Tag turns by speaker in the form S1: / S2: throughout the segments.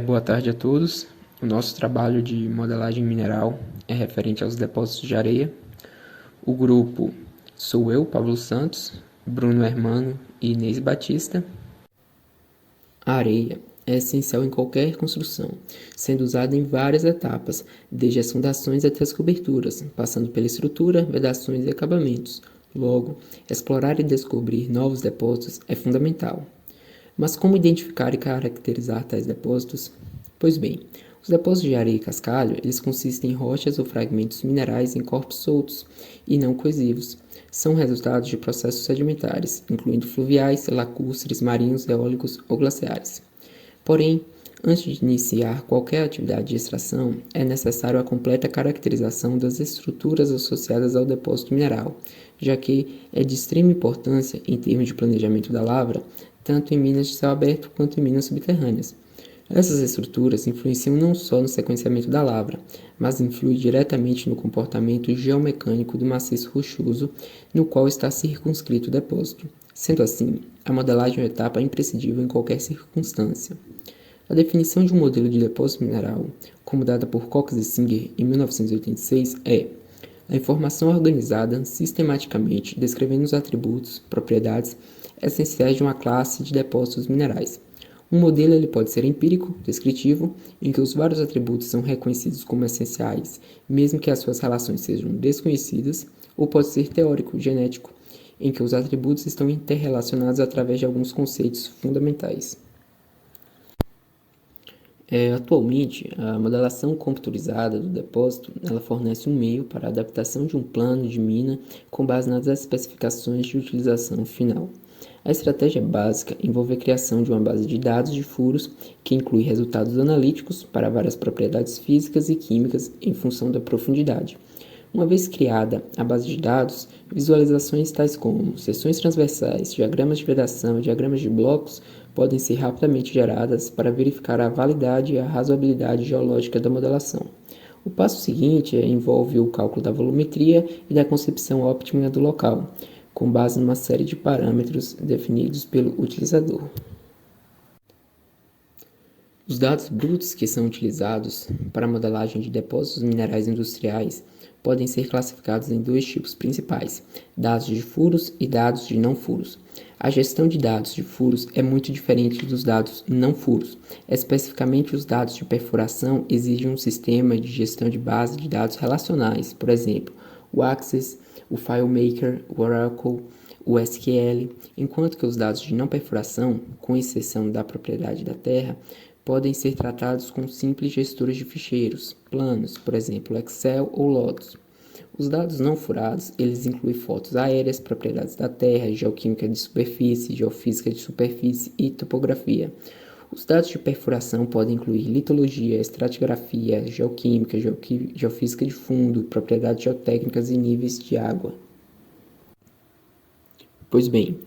S1: Boa tarde a todos. O nosso trabalho de modelagem mineral é referente aos depósitos de areia. O grupo sou eu, Pablo Santos, Bruno Hermano e Inês Batista. A areia é essencial em qualquer construção, sendo usada em várias etapas, desde as fundações até as coberturas, passando pela estrutura, vedações e acabamentos. Logo, explorar e descobrir novos depósitos é fundamental. Mas como identificar e caracterizar tais depósitos? Pois bem, os depósitos de areia e cascalho, eles consistem em rochas ou fragmentos minerais em corpos soltos e não coesivos. São resultados de processos sedimentares, incluindo fluviais, lacustres, marinhos, eólicos ou glaciares. Porém, antes de iniciar qualquer atividade de extração, é necessário a completa caracterização das estruturas associadas ao depósito mineral, já que é de extrema importância em termos de planejamento da lavra, tanto em minas de céu aberto quanto em minas subterrâneas. Essas estruturas influenciam não só no sequenciamento da lavra, mas influem diretamente no comportamento geomecânico do maciço rochoso no qual está circunscrito o depósito. Sendo assim, a modelagem é uma etapa imprescindível em qualquer circunstância. A definição de um modelo de depósito mineral, como dada por Cox e Singer em 1986, é a informação organizada sistematicamente descrevendo os atributos, propriedades essenciais de uma classe de depósitos minerais. Um modelo ele pode ser empírico, descritivo, em que os vários atributos são reconhecidos como essenciais, mesmo que as suas relações sejam desconhecidas, ou pode ser teórico, genético, em que os atributos estão interrelacionados através de alguns conceitos fundamentais. Atualmente, a modelação computadorizada do depósito ela fornece um meio para a adaptação de um plano de mina com base nas especificações de utilização final. A estratégia básica envolve a criação de uma base de dados de furos que inclui resultados analíticos para várias propriedades físicas e químicas em função da profundidade. Uma vez criada a base de dados, visualizações tais como seções transversais, diagramas de vedação e diagramas de blocos podem ser rapidamente geradas para verificar a validade e a razoabilidade geológica da modelação. O passo seguinte envolve o cálculo da volumetria e da concepção óptima do local, com base numa série de parâmetros definidos pelo utilizador. Os dados brutos que são utilizados para a modelagem de depósitos minerais industriais podem ser classificados em dois tipos principais: dados de furos e dados de não furos. A gestão de dados de furos é muito diferente dos dados não furos. Especificamente, os dados de perfuração exigem um sistema de gestão de base de dados relacionais, por exemplo, o Access, o FileMaker, o Oracle, o SQL, enquanto que os dados de não perfuração, com exceção da propriedade da terra, podem ser tratados com simples gestoras de ficheiros, planos, por exemplo, Excel ou Lotus. Os dados não furados, eles incluem fotos aéreas, propriedades da terra, geoquímica de superfície, geofísica de superfície e topografia. Os dados de perfuração podem incluir litologia, estratigrafia, geoquímica, geofísica de fundo, propriedades geotécnicas e níveis de água. Pois bem,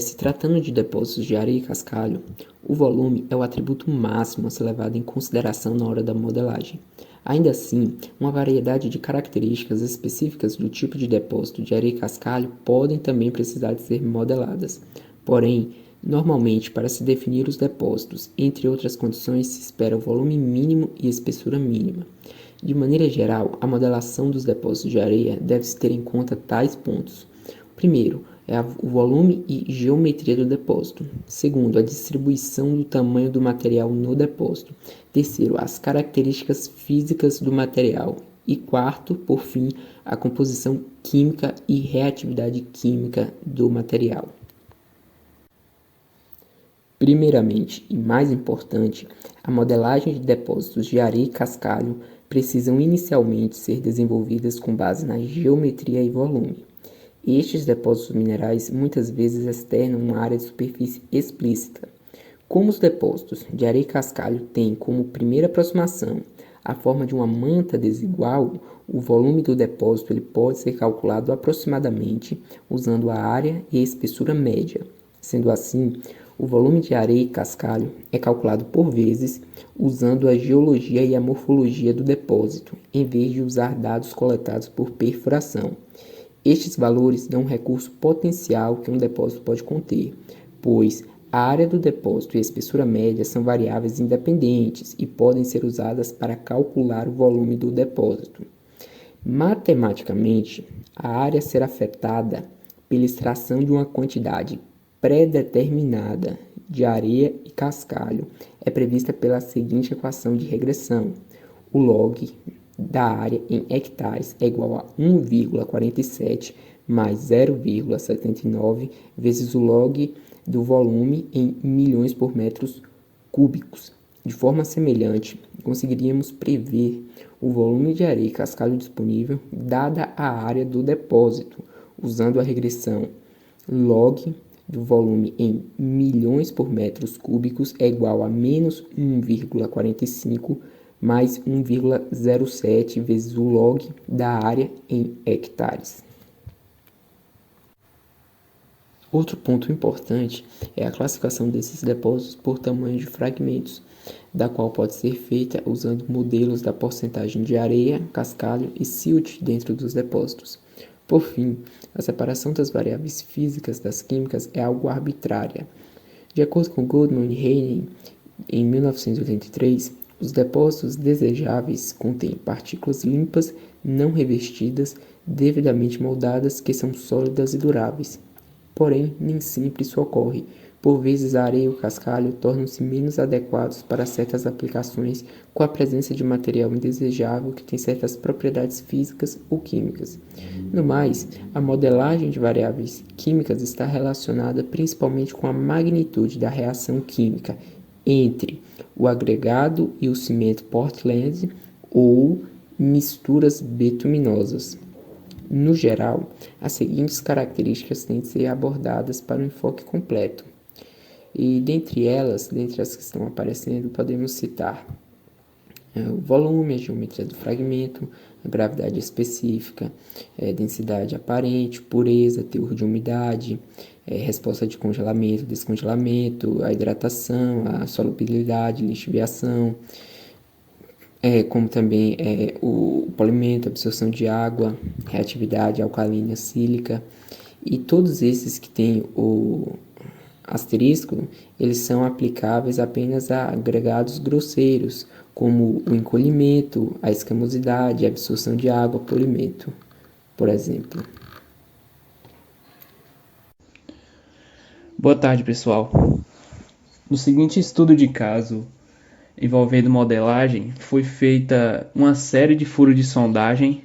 S1: se tratando de depósitos de areia e cascalho, o volume é o atributo máximo a ser levado em consideração na hora da modelagem. Ainda assim, uma variedade de características específicas do tipo de depósito de areia e cascalho podem também precisar de ser modeladas. Porém, normalmente, para se definir os depósitos, entre outras condições, se espera o volume mínimo e espessura mínima. De maneira geral, a modelação dos depósitos de areia deve-se ter em conta tais pontos. Primeiro, o volume e geometria do depósito. Segundo, a distribuição do tamanho do material no depósito. Terceiro, as características físicas do material. E quarto, por fim, a composição química e reatividade química do material. Primeiramente, e mais importante, a modelagem de depósitos de areia e cascalho precisam inicialmente ser desenvolvidas com base na geometria e volume. Estes depósitos minerais muitas vezes externam uma área de superfície explícita. Como os depósitos de areia e cascalho têm como primeira aproximação a forma de uma manta desigual, o volume do depósito ele pode ser calculado aproximadamente usando a área e a espessura média. Sendo assim, o volume de areia e cascalho é calculado por vezes usando a geologia e a morfologia do depósito, em vez de usar dados coletados por perfuração. Estes valores dão um recurso potencial que um depósito pode conter, pois, A área do depósito e a espessura média são variáveis independentes e podem ser usadas para calcular o volume do depósito. Matematicamente, a área será afetada pela extração de uma quantidade pré-determinada de areia e cascalho é prevista pela seguinte equação de regressão. O log da área em hectares é igual a 1,47 mais 0,79 vezes o log do volume em milhões por metros cúbicos. De forma semelhante, conseguiríamos prever o volume de areia e cascalho disponível dada a área do depósito, usando a regressão log do volume em milhões por metros cúbicos é igual a menos 1,45 mais 1,07 vezes o log da área em hectares. Outro ponto importante é a classificação desses depósitos por tamanho de fragmentos, da qual pode ser feita usando modelos da porcentagem de areia, cascalho e silt dentro dos depósitos. Por fim, a separação das variáveis físicas das químicas é algo arbitrária. De acordo com Goldman e Heinen, em 1983, os depósitos desejáveis contêm partículas limpas, não revestidas, devidamente moldadas, que são sólidas e duráveis. Porém, nem sempre isso ocorre. Por vezes, a areia e o cascalho tornam-se menos adequados para certas aplicações com a presença de material indesejável que tem certas propriedades físicas ou químicas. No mais, a modelagem de variáveis químicas está relacionada principalmente com a magnitude da reação química entre o agregado e o cimento Portland ou misturas bituminosas. No geral, as seguintes características têm de ser abordadas para um enfoque completo. E dentre elas, dentre as que estão aparecendo, podemos citar o volume, a geometria do fragmento, a gravidade específica, densidade aparente, pureza, teor de umidade, resposta de congelamento, descongelamento, a hidratação, a solubilidade, lixiviação, como também o polimento, absorção de água, reatividade alcalina sílica, e todos esses que têm o asterisco, eles são aplicáveis apenas a agregados grosseiros, como o encolhimento, a escamosidade, a absorção de água, polimento, por exemplo.
S2: Boa tarde, pessoal. No seguinte estudo de caso envolvendo modelagem, foi feita uma série de furos de sondagem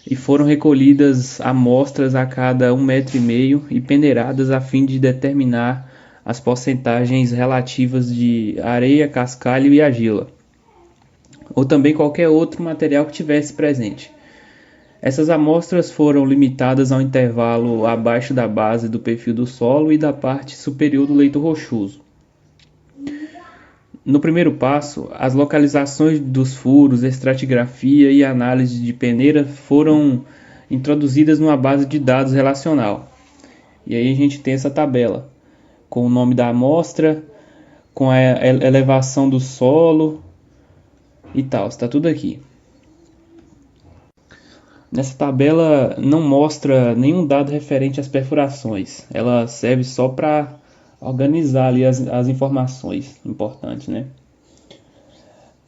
S2: e foram recolhidas amostras a cada 1,5 m e peneiradas a fim de determinar as porcentagens relativas de areia, cascalho e argila, ou também qualquer outro material que tivesse presente. Essas amostras foram limitadas ao intervalo abaixo da base do perfil do solo e da parte superior do leito rochoso. No primeiro passo, as localizações dos furos, estratigrafia e análise de peneira foram introduzidas numa base de dados relacional. E aí a gente tem essa tabela, com o nome da amostra, com a elevação do solo e tal, está tudo aqui. Nessa tabela não mostra nenhum dado referente às perfurações, ela serve só para organizar ali as informações importantes, né?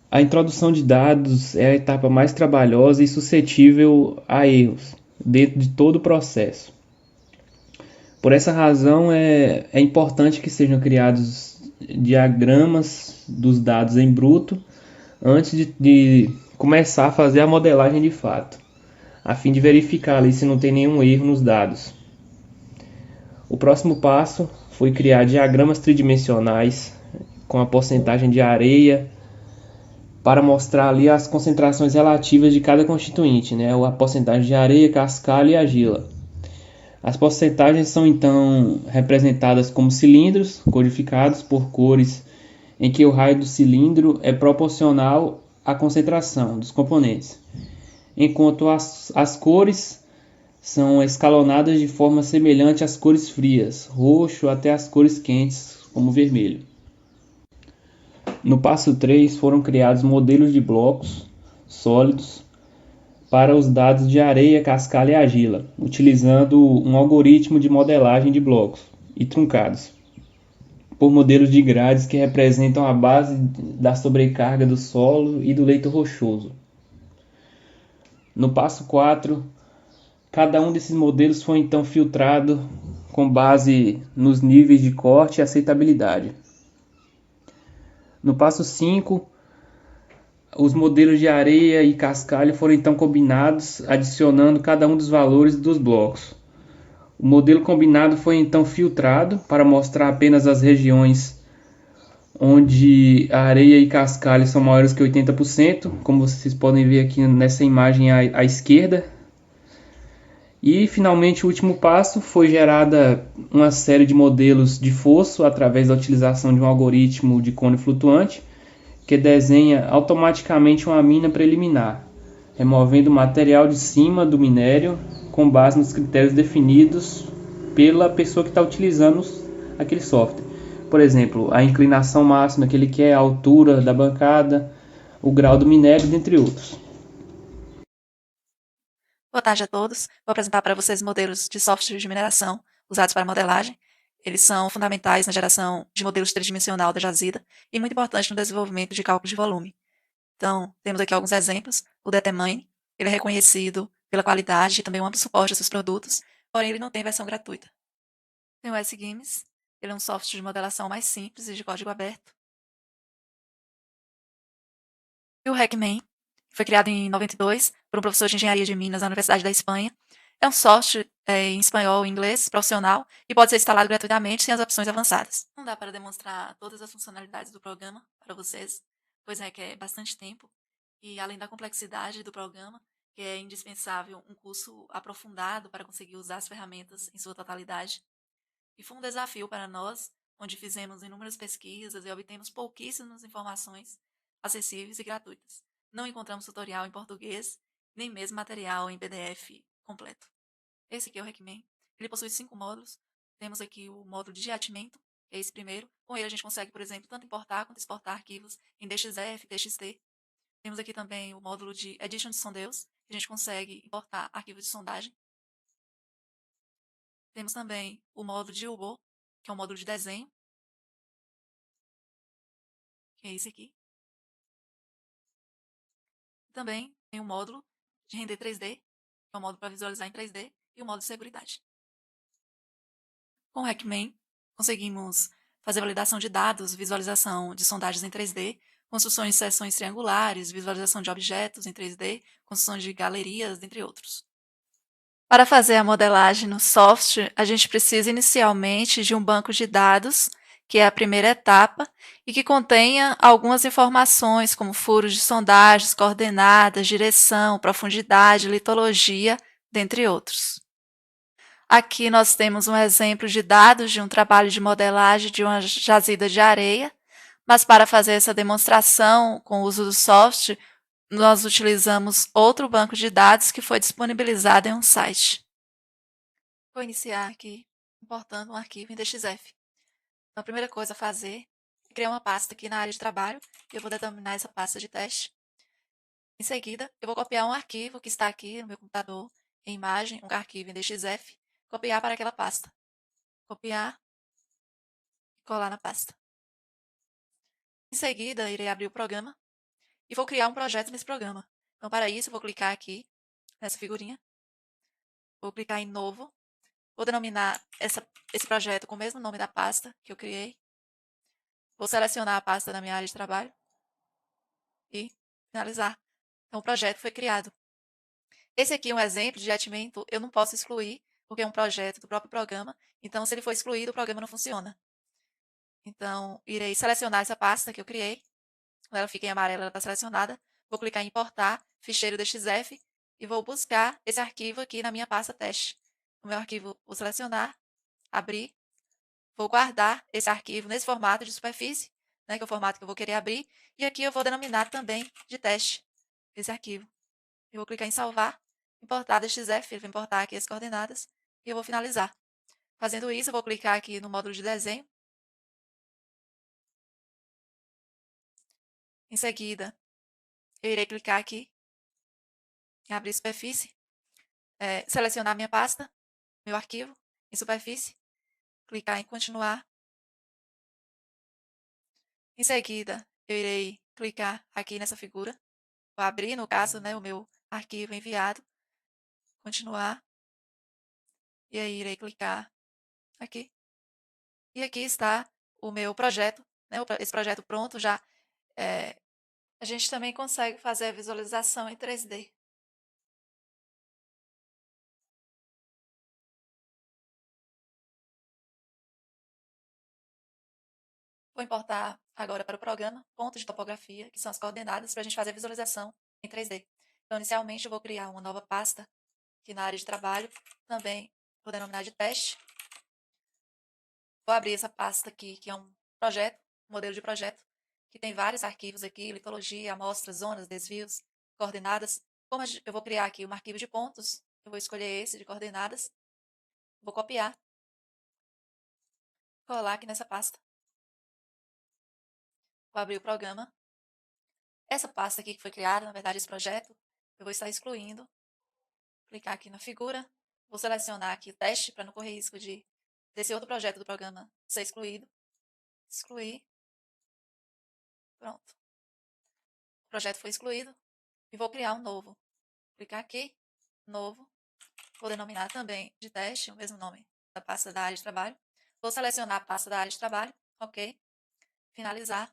S2: A introdução de dados é a etapa mais trabalhosa e suscetível a erros dentro de todo o processo. Por essa razão, é importante que sejam criados diagramas dos dados em bruto antes de começar a fazer a modelagem de fato, a fim de verificar ali se não tem nenhum erro nos dados. O próximo passo foi criar diagramas tridimensionais com a porcentagem de areia para mostrar ali as concentrações relativas de cada constituinte, né? A porcentagem de areia, cascalho e argila. As porcentagens são então representadas como cilindros codificados por cores em que o raio do cilindro é proporcional à concentração dos componentes, enquanto as cores são escalonadas de forma semelhante às cores frias, roxo até as cores quentes, como vermelho. No passo 3 foram criados modelos de blocos sólidos para os dados de areia, cascalho e argila, utilizando um algoritmo de modelagem de blocos e truncados. por modelos de grades que representam a base da sobrecarga do solo e do leito rochoso. No passo 4, cada um desses modelos foi então filtrado com base nos níveis de corte e aceitabilidade. No passo 5, os modelos de areia e cascalho foram então combinados, adicionando cada um dos valores dos blocos. O modelo combinado foi então filtrado para mostrar apenas as regiões onde a areia e cascalho são maiores que 80%, como vocês podem ver aqui nessa imagem à esquerda. E finalmente o último passo foi gerada uma série de modelos de fosso através da utilização de um algoritmo de cone flutuante que desenha automaticamente uma mina preliminar, removendo o material de cima do minério com base nos critérios definidos pela pessoa que está utilizando aquele software. Por exemplo, a inclinação máxima que ele quer, a altura da bancada, o grau do minério, dentre outros.
S3: Boa tarde a todos. Vou apresentar para vocês modelos de software de mineração usados para modelagem. Eles são fundamentais na geração de modelos tridimensional da jazida e muito importantes no desenvolvimento de cálculo de volume. Então, temos aqui alguns exemplos. O Determine, ele é reconhecido pela qualidade e também um amplo suporte aos seus produtos, porém ele não tem versão gratuita. Tem o SGIMS, ele é um software de modelação mais simples e de código aberto. E o Hackman, foi criado em 92 por um professor de engenharia de Minas na Universidade da Espanha. É um software em espanhol e inglês, profissional, e pode ser instalado gratuitamente sem as opções avançadas. Não dá para demonstrar todas as funcionalidades do programa para vocês, pois requer bastante tempo, e além da complexidade do programa, que é indispensável um curso aprofundado para conseguir usar as ferramentas em sua totalidade. E foi um desafio para nós, onde fizemos inúmeras pesquisas e obtemos pouquíssimas informações acessíveis e gratuitas. Não encontramos tutorial em português, nem mesmo material em PDF completo. Esse aqui é o Hackman. Ele possui 5 módulos. Temos aqui o módulo de gerenciamento, que é esse primeiro. Com ele a gente consegue, por exemplo, tanto importar quanto exportar arquivos em DXF, TXT. Temos aqui também o módulo de Edition de Sondeus, que a gente consegue importar arquivos de sondagem. Temos também o módulo de UBO, que é um módulo de desenho, que é esse aqui. Também tem um módulo de render 3D, que é um módulo para visualizar em 3D, e o módulo de seguridade. Com o Hackman, conseguimos fazer validação de dados, visualização de sondagens em 3D, construções de seções triangulares, visualização de objetos em 3D, construção de galerias, entre outros. Para fazer a modelagem no software, a gente precisa inicialmente de um banco de dados, que é a primeira etapa, e que contenha algumas informações como furos de sondagens, coordenadas, direção, profundidade, litologia, dentre outros. Aqui nós temos um exemplo de dados de um trabalho de modelagem de uma jazida de areia, mas para fazer essa demonstração com o uso do software, nós utilizamos outro banco de dados que foi disponibilizado em um site. Vou iniciar aqui importando um arquivo em DXF. Então, a primeira coisa a fazer é criar uma pasta aqui na área de trabalho, e eu vou determinar essa pasta de teste. Em seguida, eu vou copiar um arquivo que está aqui no meu computador, em imagem, um arquivo em DXF, copiar para aquela pasta. Copiar e colar na pasta. Em seguida, irei abrir o programa e vou criar um projeto nesse programa. Então, para isso, eu vou clicar aqui nessa figurinha. Vou clicar em Novo. Vou denominar esse projeto com o mesmo nome da pasta que eu criei. Vou selecionar a pasta da minha área de trabalho e finalizar. Então, o projeto foi criado. Esse aqui é um exemplo de gerenciamento. Eu não posso excluir, porque é um projeto do próprio programa. Então, se ele for excluído, o programa não funciona. Então, irei selecionar essa pasta que eu criei. Quando ela fica em amarelo, ela está selecionada. Vou clicar em importar, ficheiro DXF, e vou buscar esse arquivo aqui na minha pasta teste. O meu arquivo, vou selecionar, abrir, vou guardar esse arquivo nesse formato de superfície, né, que é o formato que eu vou querer abrir, e aqui eu vou denominar também de teste esse arquivo. Eu vou clicar em salvar, importar DXF, ele vai importar aqui as coordenadas, e eu vou finalizar. Fazendo isso, eu vou clicar aqui no módulo de desenho. Em seguida, eu irei clicar aqui em abrir superfície, selecionar minha pasta, meu arquivo, em superfície, clicar em continuar, Em seguida, eu irei clicar aqui nessa figura. Vou abrir, no caso, né, o meu arquivo enviado. Continuar. E aí irei clicar aqui. E aqui está o meu projeto, né, esse projeto pronto já. A gente também consegue fazer a visualização em 3D. Vou importar agora para o programa pontos de topografia, que são as coordenadas, para a gente fazer a visualização em 3D. Então, inicialmente, eu vou criar uma nova pasta, aqui na área de trabalho, também vou denominar de teste. Vou abrir essa pasta aqui, que é um projeto, um modelo de projeto, que tem vários arquivos aqui, litologia, amostras, zonas, desvios, coordenadas. Como eu vou criar aqui um arquivo de pontos, eu vou escolher esse de coordenadas, vou copiar, colar aqui nessa pasta. Vou abrir o programa. Essa pasta aqui que foi criada, na verdade, esse projeto, eu vou estar excluindo. Clicar aqui na figura. Vou selecionar aqui o teste para não correr risco desse outro projeto do programa ser excluído. Excluir. Pronto. O projeto foi excluído. E vou criar um novo. Clicar aqui. Novo. Vou denominar também de teste, o mesmo nome da pasta da área de trabalho. Vou selecionar a pasta da área de trabalho. Ok. Finalizar.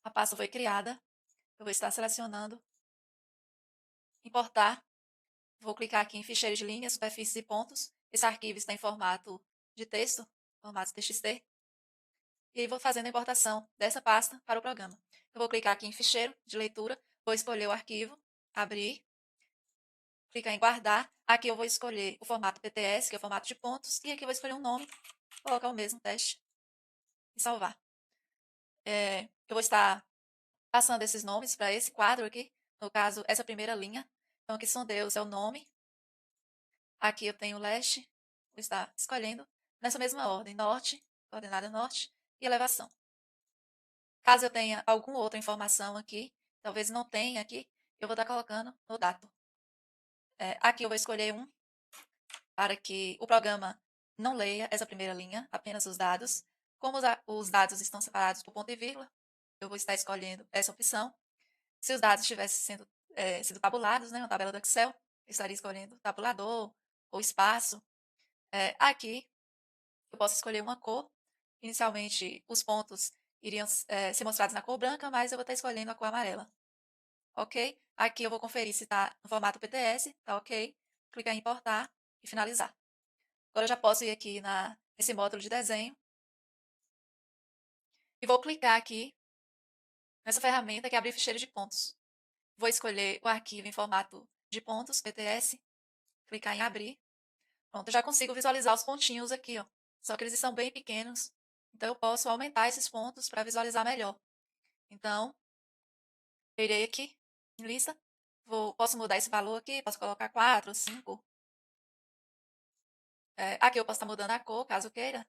S3: A pasta foi criada. Eu vou estar selecionando. Importar. Vou clicar aqui em ficheiros de linhas, superfícies e pontos. Esse arquivo está em formato de texto, formato TXT. E aí vou fazendo a importação dessa pasta para o programa. Eu vou clicar aqui em ficheiro de leitura, vou escolher o arquivo, abrir, clicar em guardar. Aqui eu vou escolher o formato PTS, que é o formato de pontos, e aqui eu vou escolher um nome, colocar o mesmo teste e salvar. Eu vou estar passando esses nomes para esse quadro aqui, no caso, essa primeira linha. Então, aqui são Deus é o nome. Aqui eu tenho leste, vou estar escolhendo nessa mesma ordem, norte, coordenada norte e elevação. Caso eu tenha alguma outra informação aqui, talvez não tenha aqui, eu vou estar colocando no dado. Aqui eu vou escolher um para que o programa não leia essa primeira linha, apenas os dados. Como os dados estão separados por ponto e vírgula, eu vou estar escolhendo essa opção. Se os dados tivessem sido tabulados, né, uma tabela do Excel, eu estaria escolhendo tabulador ou espaço. Aqui eu posso escolher uma cor. Inicialmente, os pontos iriam ser mostrados na cor branca, mas eu vou estar escolhendo a cor amarela. Ok? Aqui eu vou conferir se está no formato PTS, tá ok? Clicar em importar e finalizar. Agora eu já posso ir aqui nesse módulo de desenho e vou clicar aqui nessa ferramenta que é abrir ficheiro de pontos. Vou escolher o arquivo em formato de pontos, PTS, clicar em abrir. Pronto, eu já consigo visualizar os pontinhos aqui, ó. Só que eles são bem pequenos, então eu posso aumentar esses pontos para visualizar melhor. Então, eu irei aqui em lista, posso mudar esse valor aqui, posso colocar 4, 5. Aqui eu posso estar mudando a cor, caso queira.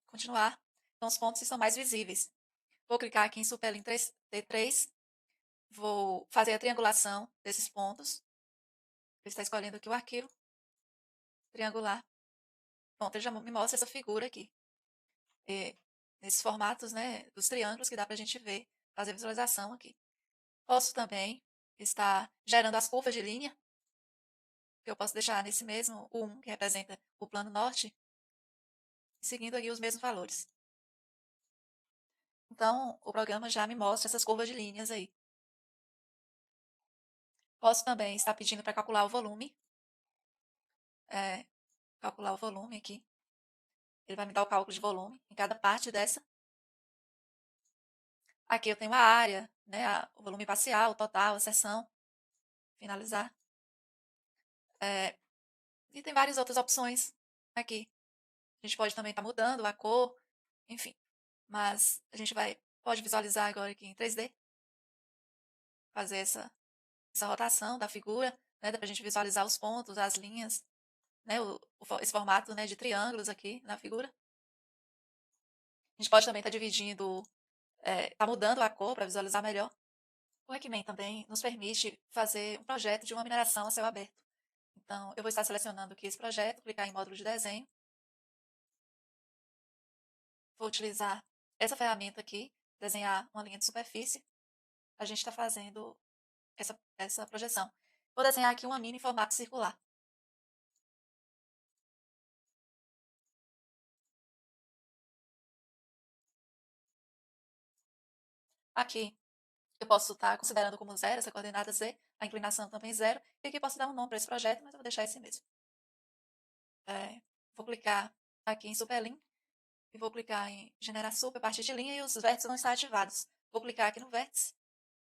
S3: Continuar. Então, os pontos estão mais visíveis. Vou clicar aqui em Superlink T3. Vou fazer a triangulação desses pontos. Ele está escolhendo aqui o arquivo. Triangular. Pronto, ele já me mostra essa figura aqui. Nesses formatos, né, dos triângulos que dá para a gente ver, fazer visualização aqui. Posso também estar gerando as curvas de linha, que eu posso deixar nesse mesmo 1, que representa o plano norte, seguindo aqui os mesmos valores. Então, o programa já me mostra essas curvas de linhas aí. Posso também estar pedindo para calcular o volume. Calcular o volume aqui. Ele vai me dar o cálculo de volume em cada parte dessa. Aqui eu tenho a área, né, o volume parcial, o total, a seção. Finalizar. E tem várias outras opções aqui. A gente pode também estar mudando a cor, enfim. Mas a gente pode visualizar agora aqui em 3D. Fazer essa rotação da figura, né? Dá pra gente visualizar os pontos, as linhas, né? Esse formato, né, de triângulos aqui na figura. A gente pode também estar dividindo, tá mudando a cor para visualizar melhor. O Hackman também nos permite fazer um projeto de uma mineração a céu aberto. Então, eu vou estar selecionando aqui esse projeto, clicar em módulo de desenho. Vou utilizar essa ferramenta aqui, desenhar uma linha de superfície, a gente está fazendo essa projeção. Vou desenhar aqui uma mina em formato circular. Aqui eu posso estar considerando como zero essa coordenada z, a inclinação também zero, e aqui posso dar um nome para esse projeto, mas eu vou deixar esse mesmo. Vou clicar aqui em Superlink e vou clicar em Generar Super a partir de linha e os vértices vão estar ativados. Vou clicar aqui no vértice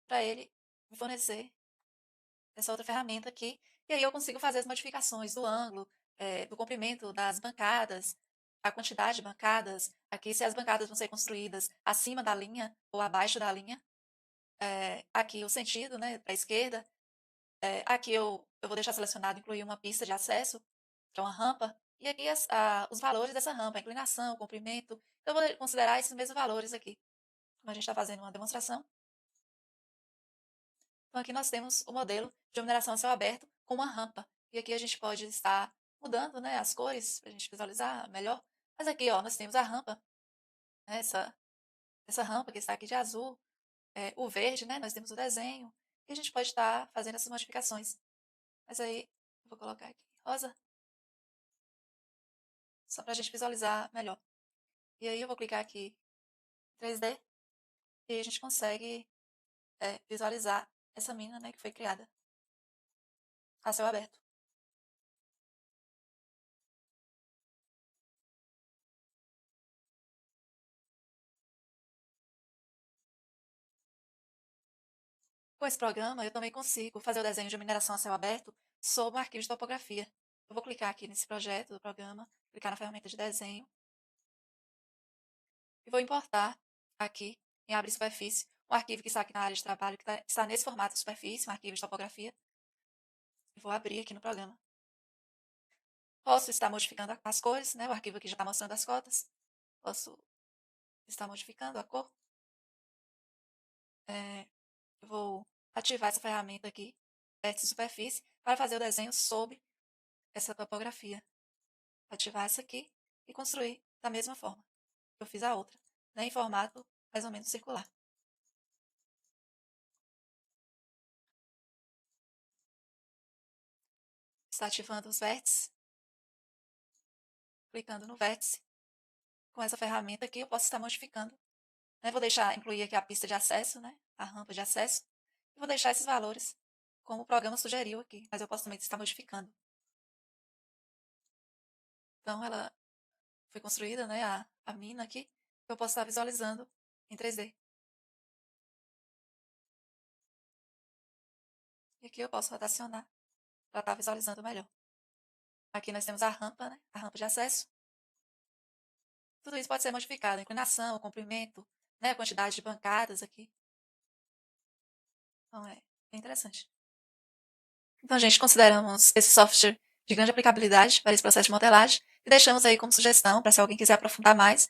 S3: para ele me fornecer essa outra ferramenta aqui, e aí eu consigo fazer as modificações do ângulo, do comprimento das bancadas, a quantidade de bancadas, aqui se as bancadas vão ser construídas acima da linha ou abaixo da linha, aqui o sentido, né, para a esquerda, aqui eu vou deixar selecionado incluir uma pista de acesso, que é uma rampa, e aqui os valores dessa rampa, a inclinação, o comprimento, eu vou considerar esses mesmos valores aqui, como a gente está fazendo uma demonstração. Então, aqui nós temos o modelo de iluminação a céu aberto com uma rampa. E aqui a gente pode estar mudando, né, as cores para a gente visualizar melhor. Mas aqui, ó, nós temos a rampa, né, essa rampa que está aqui de azul, o verde, né, nós temos o desenho. E a gente pode estar fazendo essas modificações. Mas aí, eu vou colocar aqui rosa, só para a gente visualizar melhor. E aí eu vou clicar aqui 3D e a gente consegue visualizar essa mina, né, que foi criada a céu aberto. Com esse programa, eu também consigo fazer o desenho de mineração a céu aberto sob um arquivo de topografia. Eu vou clicar aqui nesse projeto do programa, clicar na ferramenta de desenho e vou importar aqui em Abre Superfície um arquivo que está aqui na área de trabalho, que está nesse formato de superfície, um arquivo de topografia. E vou abrir aqui no programa. Posso estar modificando as cores, né? O arquivo aqui já está mostrando as cotas. Posso estar modificando a cor. Eu vou ativar essa ferramenta aqui, vértice superfície, para fazer o desenho sob essa topografia. Ativar essa aqui e construir da mesma forma que eu fiz a outra, né, em formato mais ou menos circular. Está ativando os vértices, clicando no vértice. Com essa ferramenta aqui eu posso estar modificando. Né? Vou incluir aqui a pista de acesso, né, a rampa de acesso, e vou deixar esses valores como o programa sugeriu aqui, mas eu posso também estar modificando. Então ela foi construída, né, a mina aqui, eu posso estar visualizando em 3D. E aqui eu posso rotacionar para estar visualizando melhor. Aqui nós temos a rampa, né, a rampa de acesso. Tudo isso pode ser modificado, a inclinação, o comprimento, né, a quantidade de bancadas aqui. Então é bem interessante. Então, gente, consideramos esse software de grande aplicabilidade para esse processo de modelagem e deixamos aí como sugestão para se alguém quiser aprofundar mais